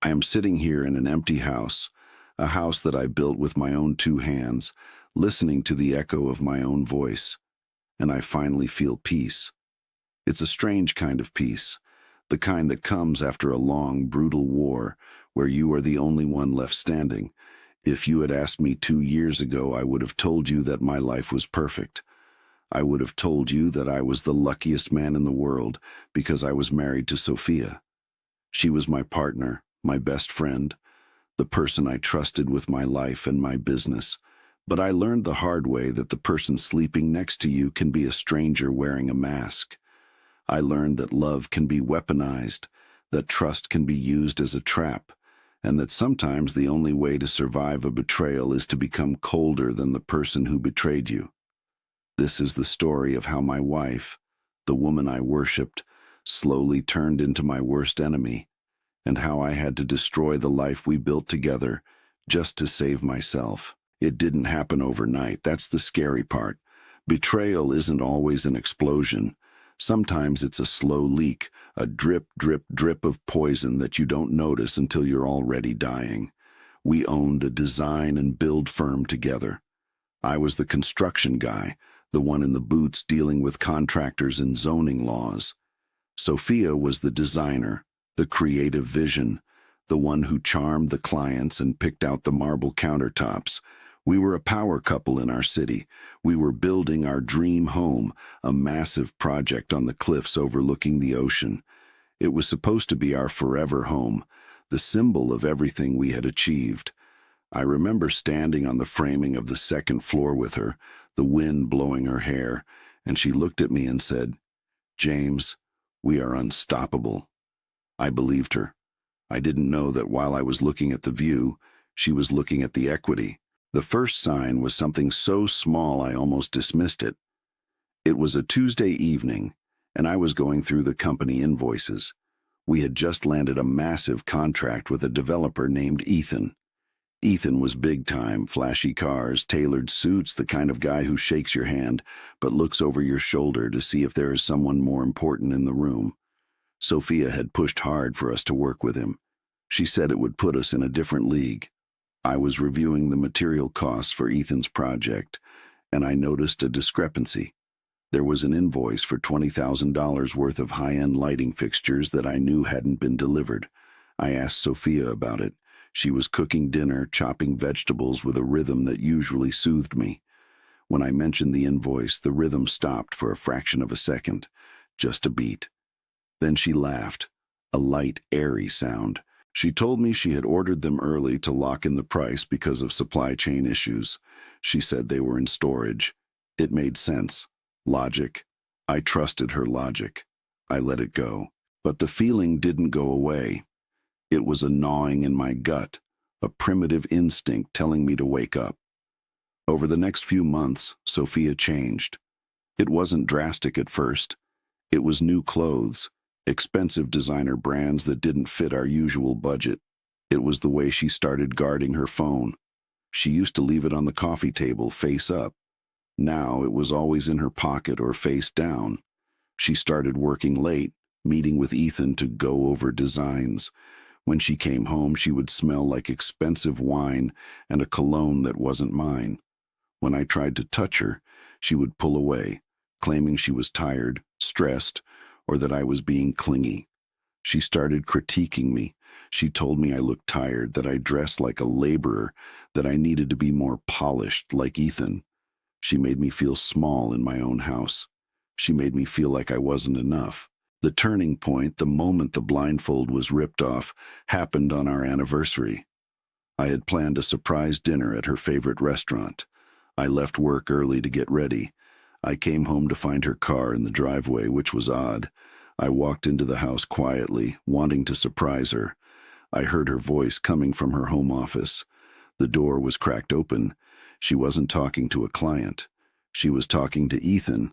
I am sitting here in an empty house, a house that I built with my own two hands, listening to the echo of my own voice, and I finally feel peace. It's a strange kind of peace, the kind that comes after a long, brutal war where you are the only one left standing. If you had asked me 2 years ago, I would have told you that my life was perfect. I would have told you that I was the luckiest man in the world because I was married to Sophia. She was my partner, my best friend, the person I trusted with my life and my business. But I learned the hard way that the person sleeping next to you can be a stranger wearing a mask. I learned that love can be weaponized, that trust can be used as a trap, and that sometimes the only way to survive a betrayal is to become colder than the person who betrayed you. This is the story of how my wife, the woman I worshipped, slowly turned into my worst enemy, and how I had to destroy the life we built together just to save myself. It didn't happen overnight. That's the scary part. Betrayal isn't always an explosion. Sometimes it's a slow leak, a drip, drip, drip of poison that you don't notice until you're already dying. We owned a design and build firm together. I was the construction guy, the one in the boots dealing with contractors and zoning laws. Sophia was the designer, the creative vision, the one who charmed the clients and picked out the marble countertops. We were a power couple in our city. We were building our dream home, a massive project on the cliffs overlooking the ocean. It was supposed to be our forever home, the symbol of everything we had achieved. I remember standing on the framing of the second floor with her, the wind blowing her hair, and she looked at me and said, "James, we are unstoppable." I believed her. I didn't know that while I was looking at the view, she was looking at the equity. The first sign was something so small I almost dismissed it. It was a Tuesday evening, and I was going through the company invoices. We had just landed a massive contract with a developer named Ethan. Ethan was big time, flashy cars, tailored suits, the kind of guy who shakes your hand but looks over your shoulder to see if there is someone more important in the room. Sophia had pushed hard for us to work with him. She said it would put us in a different league. I was reviewing the material costs for Ethan's project, and I noticed a discrepancy. There was an invoice for $20,000 worth of high-end lighting fixtures that I knew hadn't been delivered. I asked Sophia about it. She was cooking dinner, chopping vegetables with a rhythm that usually soothed me. When I mentioned the invoice, the rhythm stopped for a fraction of a second, just a beat. Then she laughed, a light, airy sound. She told me she had ordered them early to lock in the price because of supply chain issues. She said they were in storage. It made sense. Logic. I trusted her logic. I let it go. But the feeling didn't go away. It was a gnawing in my gut, a primitive instinct telling me to wake up. Over the next few months, Sophia changed. It wasn't drastic at first. It was new clothes, expensive designer brands that didn't fit our usual budget. It was the way she started guarding her phone. She used to leave it on the coffee table, face up. Now it was always in her pocket or face down. She started working late, meeting with Ethan to go over designs. When she came home, she would smell like expensive wine and a cologne that wasn't mine. When I tried to touch her, she would pull away, claiming she was tired, stressed, or that I was being clingy. She started critiquing me. She told me I looked tired, that I dressed like a laborer, that I needed to be more polished, like Ethan. She made me feel small in my own house. She made me feel like I wasn't enough. The turning point, the moment the blindfold was ripped off, happened on our anniversary. I had planned a surprise dinner at her favorite restaurant. I left work early to get ready. I came home to find her car in the driveway, which was odd. I walked into the house quietly, wanting to surprise her. I heard her voice coming from her home office. The door was cracked open. She wasn't talking to a client. She was talking to Ethan.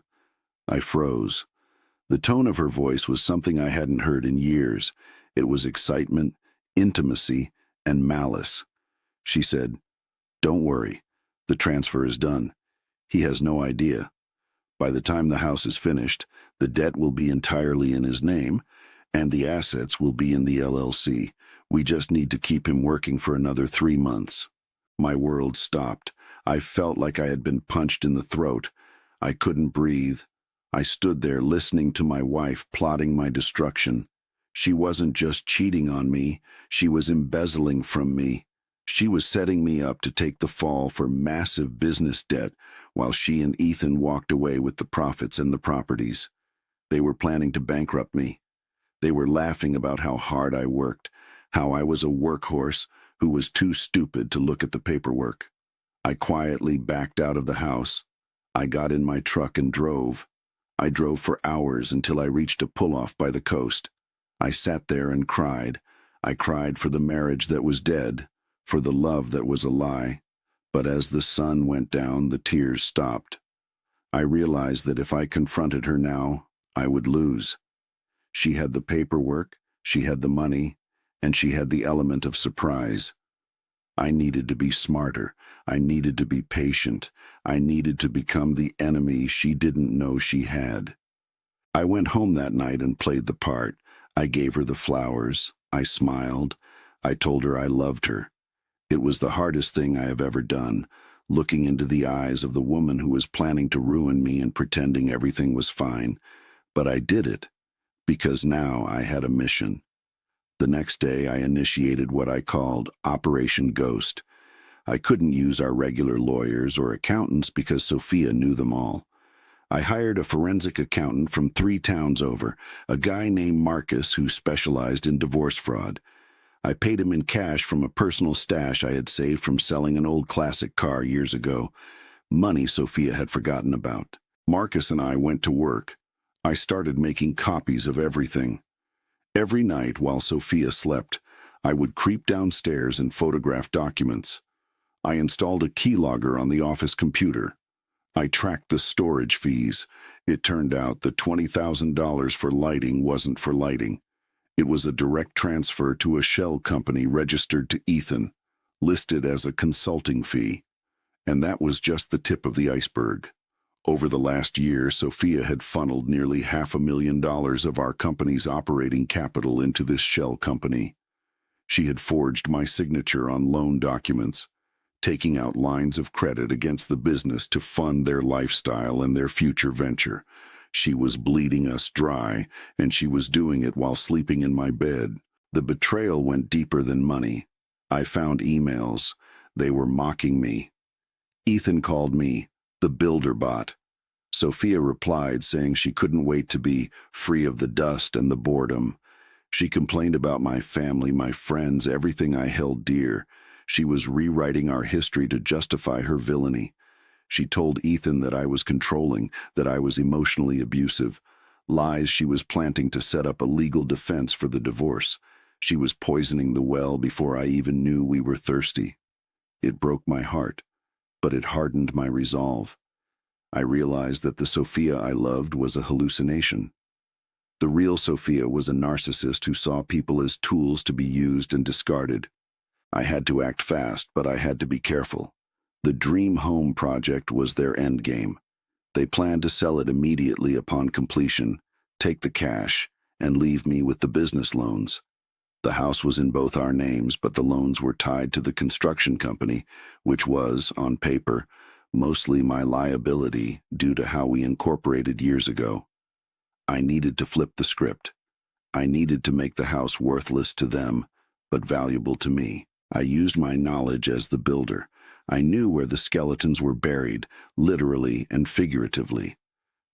I froze. The tone of her voice was something I hadn't heard in years. It was excitement, intimacy, and malice. She said, "Don't worry. The transfer is done. He has no idea. By the time the house is finished, the debt will be entirely in his name, and the assets will be in the LLC. We just need to keep him working for another 3 months. My world stopped. I felt like I had been punched in the throat. I couldn't breathe. I stood there listening to my wife plotting my destruction. She wasn't just cheating on me, she was embezzling from me. She was setting me up to take the fall for massive business debt while she and Ethan walked away with the profits and the properties. They were planning to bankrupt me. They were laughing about how hard I worked, how I was a workhorse who was too stupid to look at the paperwork. I quietly backed out of the house. I got in my truck and drove. I drove for hours until I reached a pull-off by the coast. I sat there and cried. I cried for the marriage that was dead, for the love that was a lie. But as the sun went down, the tears stopped. I realized that if I confronted her now, I would lose. She had the paperwork, she had the money, and she had the element of surprise. I needed to be smarter. I needed to be patient. I needed to become the enemy she didn't know she had. I went home that night and played the part. I gave her the flowers. I smiled. I told her I loved her. It was the hardest thing I have ever done, looking into the eyes of the woman who was planning to ruin me and pretending everything was fine. But I did it, because now I had a mission. The next day, I initiated what I called Operation Ghost. I couldn't use our regular lawyers or accountants because Sophia knew them all. I hired a forensic accountant from 3 towns over, a guy named Marcus who specialized in divorce fraud. I paid him in cash from a personal stash I had saved from selling an old classic car years ago, money Sophia had forgotten about. Marcus and I went to work. I started making copies of everything. Every night while Sophia slept, I would creep downstairs and photograph documents. I installed a keylogger on the office computer. I tracked the storage fees. It turned out the $20,000 for lighting wasn't for lighting. It was a direct transfer to a shell company registered to Ethan, listed as a consulting fee. And that was just the tip of the iceberg. Over the last year, Sophia had funneled nearly $500,000 of our company's operating capital into this shell company. She had forged my signature on loan documents, taking out lines of credit against the business to fund their lifestyle and their future venture. She was bleeding us dry, and she was doing it while sleeping in my bed. The betrayal went deeper than money. I found emails. They were mocking me. Ethan called me the builder bot. Sophia replied saying she couldn't wait to be free of the dust and the boredom. She complained about my family, my friends, everything I held dear. She was rewriting our history to justify her villainy. She told Ethan that I was controlling, that I was emotionally abusive, lies she was planting to set up a legal defense for the divorce. She was poisoning the well before I even knew we were thirsty. It broke my heart, but it hardened my resolve. I realized that the Sophia I loved was a hallucination. The real Sophia was a narcissist who saw people as tools to be used and discarded. I had to act fast, but I had to be careful. The Dream Home project was their endgame. They planned to sell it immediately upon completion, take the cash, and leave me with the business loans. The house was in both our names, but the loans were tied to the construction company, which was, on paper, mostly my liability due to how we incorporated years ago. I needed to flip the script. I needed to make the house worthless to them, but valuable to me. I used my knowledge as the builder. I knew where the skeletons were buried, literally and figuratively.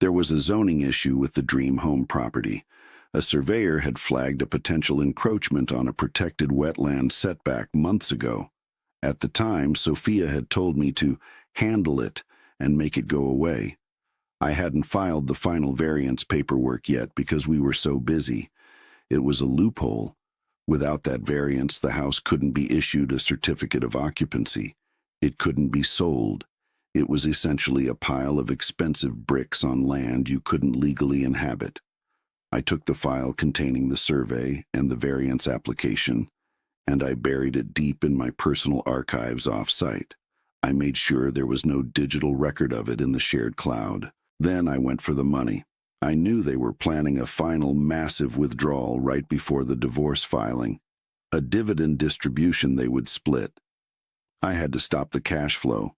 There was a zoning issue with the Dream Home property. A surveyor had flagged a potential encroachment on a protected wetland setback months ago. At the time, Sophia had told me to handle it and make it go away. I hadn't filed the final variance paperwork yet because we were so busy. It was a loophole. Without that variance, the house couldn't be issued a certificate of occupancy. It couldn't be sold. It was essentially a pile of expensive bricks on land you couldn't legally inhabit. I took the file containing the survey and the variance application, and I buried it deep in my personal archives off-site. I made sure there was no digital record of it in the shared cloud. Then I went for the money. I knew they were planning a final massive withdrawal right before the divorce filing. a dividend distribution they would split. I had to stop the cash flow.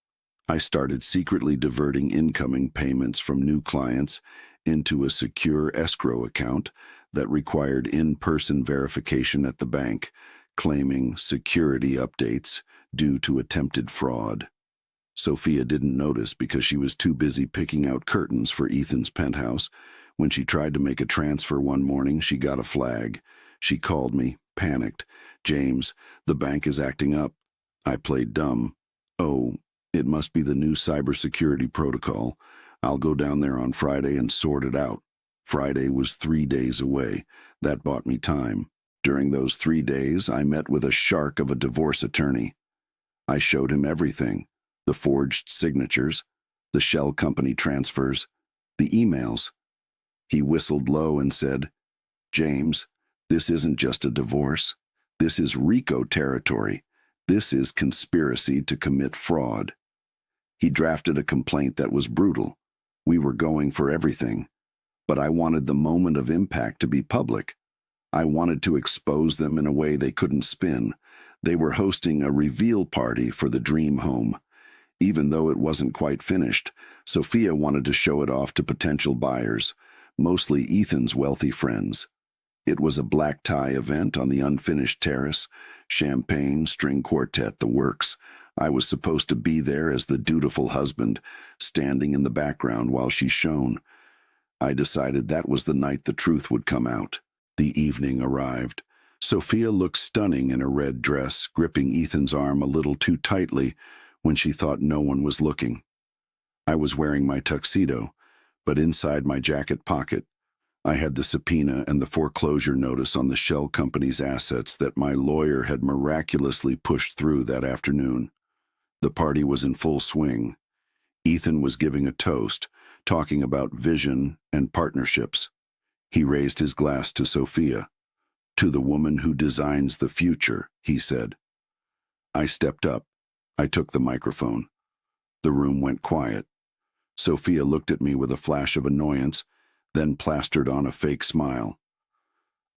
I started secretly diverting incoming payments from new clients into a secure escrow account that required in-person verification at the bank, claiming security updates due to attempted fraud. Sophia didn't notice because she was too busy picking out curtains for Ethan's penthouse. When she tried to make a transfer one morning, she got a flag. She called me, panicked. "James, the bank is acting up." I played dumb. "Oh, it must be the new cybersecurity protocol. I'll go down there on Friday and sort it out." Friday was 3 days away. That bought me time. During those 3 days, I met with a shark of a divorce attorney. I showed him everything: the forged signatures, the shell company transfers, the emails. He whistled low and said, "James, this isn't just a divorce. This is RICO territory. This is conspiracy to commit fraud." He drafted a complaint that was brutal. We were going for everything. But I wanted the moment of impact to be public. I wanted to expose them in a way they couldn't spin. They were hosting a reveal party for the dream home. Even though it wasn't quite finished, Sophia wanted to show it off to potential buyers, mostly Ethan's wealthy friends. It was a black tie event on the unfinished terrace, champagne, string quartet, the works. I was supposed to be there as the dutiful husband, standing in the background while she shone. I decided that was the night the truth would come out. The evening arrived. Sophia looked stunning in a red dress, gripping Ethan's arm a little too tightly when she thought no one was looking. I was wearing my tuxedo, but inside my jacket pocket, I had the subpoena and the foreclosure notice on the shell company's assets that my lawyer had miraculously pushed through that afternoon. The party was in full swing. Ethan was giving a toast, talking about vision and partnerships. He raised his glass to Sophia. "To the woman who designs the future," he said. I stepped up. I took the microphone. The room went quiet. Sophia looked at me with a flash of annoyance, then plastered on a fake smile.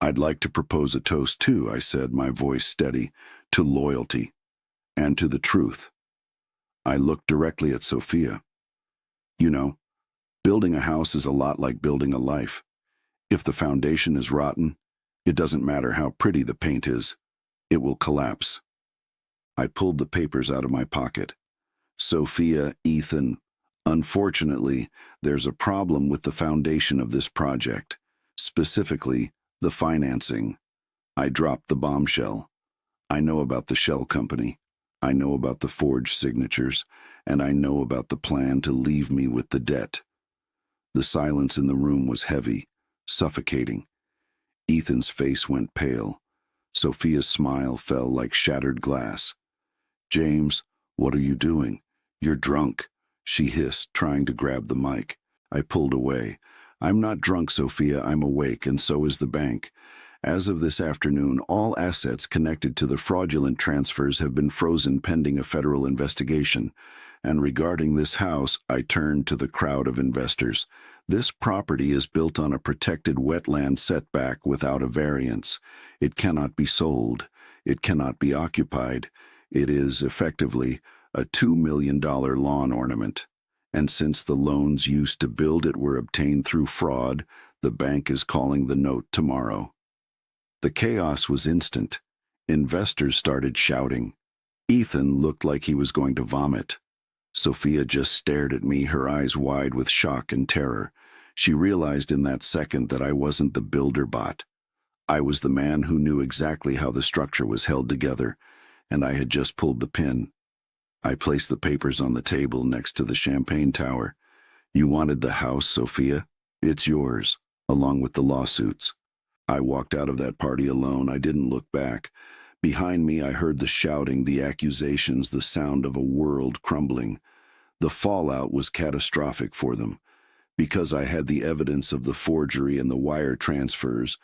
"I'd like to propose a toast too," I said, my voice steady, "to loyalty and to the truth." I looked directly at Sophia. "You know, building a house is a lot like building a life. If the foundation is rotten, it doesn't matter how pretty the paint is. It will collapse." I pulled the papers out of my pocket. "Sophia, Ethan, unfortunately, there's a problem with the foundation of this project, specifically the financing." I dropped the bombshell. "I know about the shell company. I know about the forged signatures, and I know about the plan to leave me with the debt." The silence in the room was heavy, suffocating. Ethan's face went pale. Sophia's smile fell like shattered glass. "James, what are you doing? You're drunk," she hissed, trying to grab the mic. I pulled away. "I'm not drunk, Sophia. I'm awake, and so is the bank. As of this afternoon, all assets connected to the fraudulent transfers have been frozen pending a federal investigation. And regarding this house," I turned to the crowd of investors, "this property is built on a protected wetland setback without a variance. It cannot be sold. It cannot be occupied. It is, effectively, a $2 million lawn ornament. And since the loans used to build it were obtained through fraud, the bank is calling the note tomorrow." The chaos was instant. Investors started shouting. Ethan looked like he was going to vomit. Sophia just stared at me, her eyes wide with shock and terror. She realized in that second that I wasn't the builder bot. I was the man who knew exactly how the structure was held together, and I had just pulled the pin. I placed the papers on the table next to the champagne tower. "You wanted the house, Sophia? It's yours, along with the lawsuits." I walked out of that party alone. I didn't look back. Behind me, I heard the shouting, the accusations, the sound of a world crumbling. The fallout was catastrophic for them. Because I had the evidence of the forgery and the wire transfers,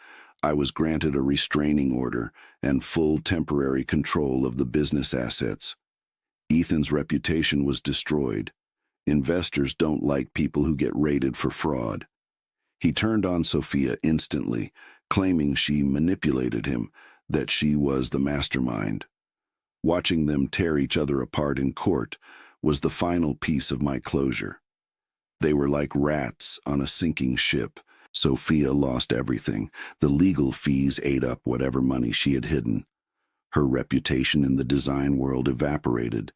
I was granted a restraining order and full temporary control of the business assets. Ethan's reputation was destroyed. Investors don't like people who get raided for fraud. He turned on Sophia instantly, claiming she manipulated him, that she was the mastermind. Watching them tear each other apart in court was the final piece of my closure. They were like rats on a sinking ship. Sophia lost everything. The legal fees ate up whatever money she had hidden. Her reputation in the design world evaporated.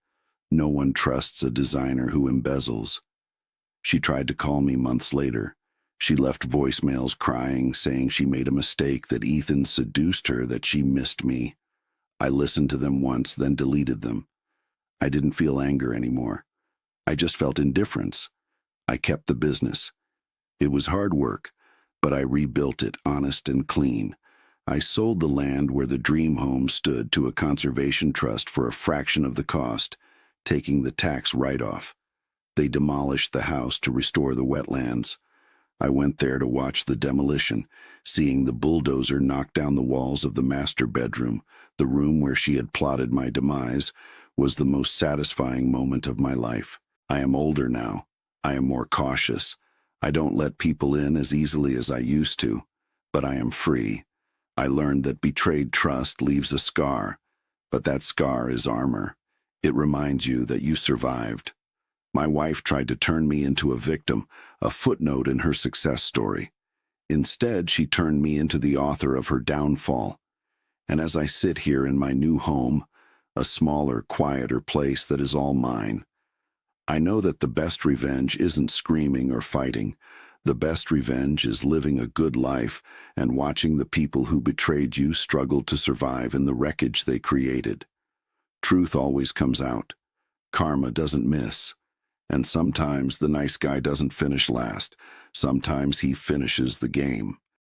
No one trusts a designer who embezzles. She tried to call me months later. She left voicemails crying, saying she made a mistake, that Ethan seduced her, that she missed me. I listened to them once, then deleted them. I didn't feel anger anymore. I just felt indifference. I kept the business. It was hard work, but I rebuilt it honest and clean. I sold the land where the dream home stood to a conservation trust for a fraction of the cost, taking the tax write-off. They demolished the house to restore the wetlands. I went there to watch the demolition, seeing the bulldozer knock down the walls of the master bedroom. The room where she had plotted my demise was the most satisfying moment of my life. I am older now. I am more cautious. I don't let people in as easily as I used to, but I am free. I learned that betrayed trust leaves a scar, but that scar is armor. It reminds you that you survived. My wife tried to turn me into a victim, a footnote in her success story. Instead, she turned me into the author of her downfall. And as I sit here in my new home, a smaller, quieter place that is all mine, I know that the best revenge isn't screaming or fighting. The best revenge is living a good life and watching the people who betrayed you struggle to survive in the wreckage they created. Truth always comes out. Karma doesn't miss. And sometimes the nice guy doesn't finish last. Sometimes he finishes the game.